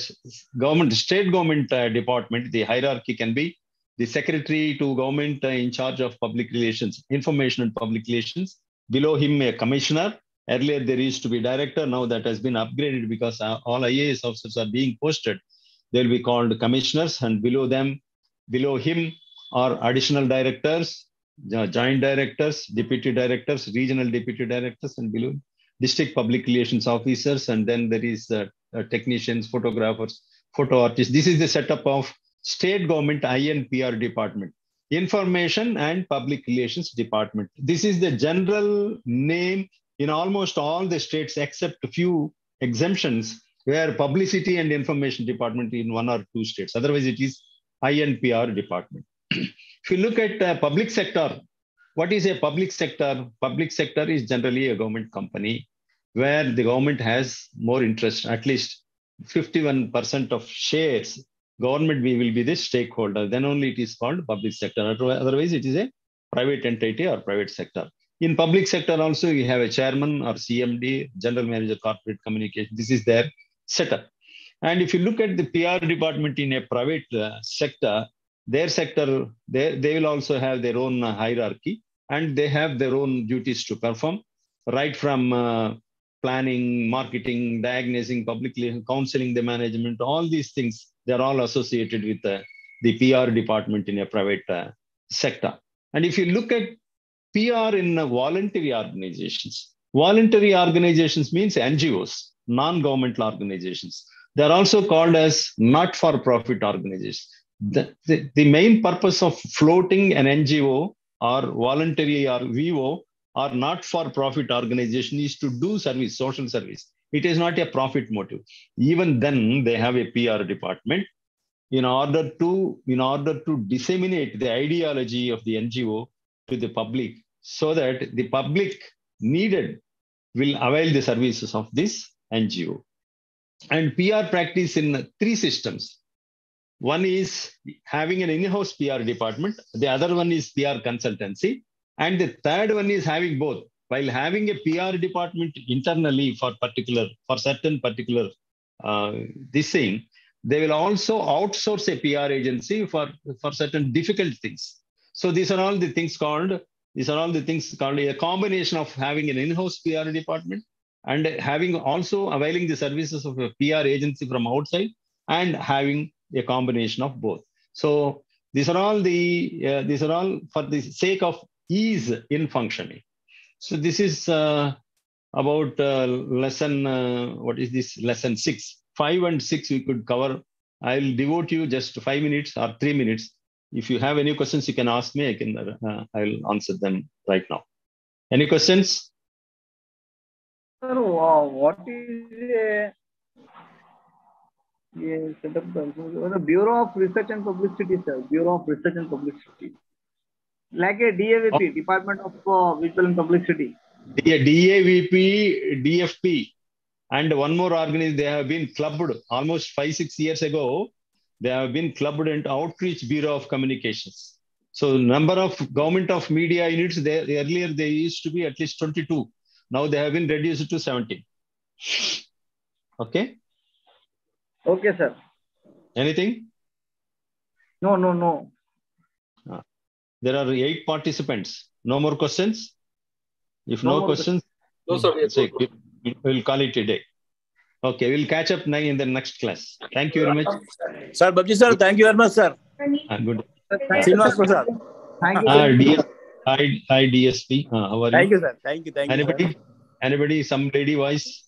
government, state government department, the hierarchy can be the secretary to government in charge of public relations, information and public relations. Below him, a commissioner. Earlier, there used to be director. Now that has been upgraded because all IAS officers are being posted. They'll be called commissioners, and below him are additional directors, joint directors, deputy directors, regional deputy directors, and below district public relations officers. And then there is technicians, photographers, photo artists. This is the setup of state government INPR department, information and public relations department. This is the general name in almost all the states except a few exemptions where publicity and information department in one or two states. Otherwise, it is INPR department. If you look at public sector, what is a public sector? Public sector is generally a government company where the government has more interest, at least 51% of shares. Government will be the stakeholder. Then only it is called public sector. Otherwise, it is a private entity or private sector. In public sector also, you have a chairman or CMD, general manager, corporate communication. This is their setup. And if you look at the PR department in a private sector, their sector, they will also have their own hierarchy and they have their own duties to perform, right from planning, marketing, diagnosing, publicly counseling the management, all these things, they're all associated with the PR department in a private sector. And if you look at PR in voluntary organizations means NGOs, non-governmental organizations. They're also called as not-for-profit organizations. The main purpose of floating an NGO or voluntary or VO or not-for-profit organization is to do service, social service. It is not a profit motive. Even then, they have a PR department in order to disseminate the ideology of the NGO to the public so that the public needed will avail the services of this NGO. And PR practice in three systems. One is having an in-house PR department. The other one is PR consultancy. And the third one is having both. While having a PR department internally for certain particular this thing, they will also outsource a PR agency for certain difficult things. So these are all the things called a combination of having an in-house PR department and having also availing the services of a PR agency from outside and having a combination of both. So these are all for the sake of ease in functioning. So this is about lesson, lesson 6. 5 and 6 we could cover. I'll devote you just 5 minutes or 3 minutes. If you have any questions, you can ask me. I'll answer them right now. Any questions? Sir, what is the Bureau of Research and Publicity, sir? Bureau of Research and Publicity. Like a DAVP, Department of Visual and Publicity. DAVP, DFP, and one more organization, they have been clubbed almost 5-6 years ago. They have been clubbed into Outreach Bureau of Communications. So number of government of media units, earlier they used to be at least 22. Now they have been reduced to 17. Okay? Okay, sir. Anything? No. There are 8 participants. No more questions? If No no more questions, No, sir. We are say, good. we'll call it a day. Okay, we'll catch up now in the next class. Thank you very much. Sir, Babji sir, thank you very much, sir. Good. Thank you, Srinivas sir. Prasad. Thank you. Hi, DSP. How are you? Thank you, sir. Thank you, sir. Anybody? Some lady voice?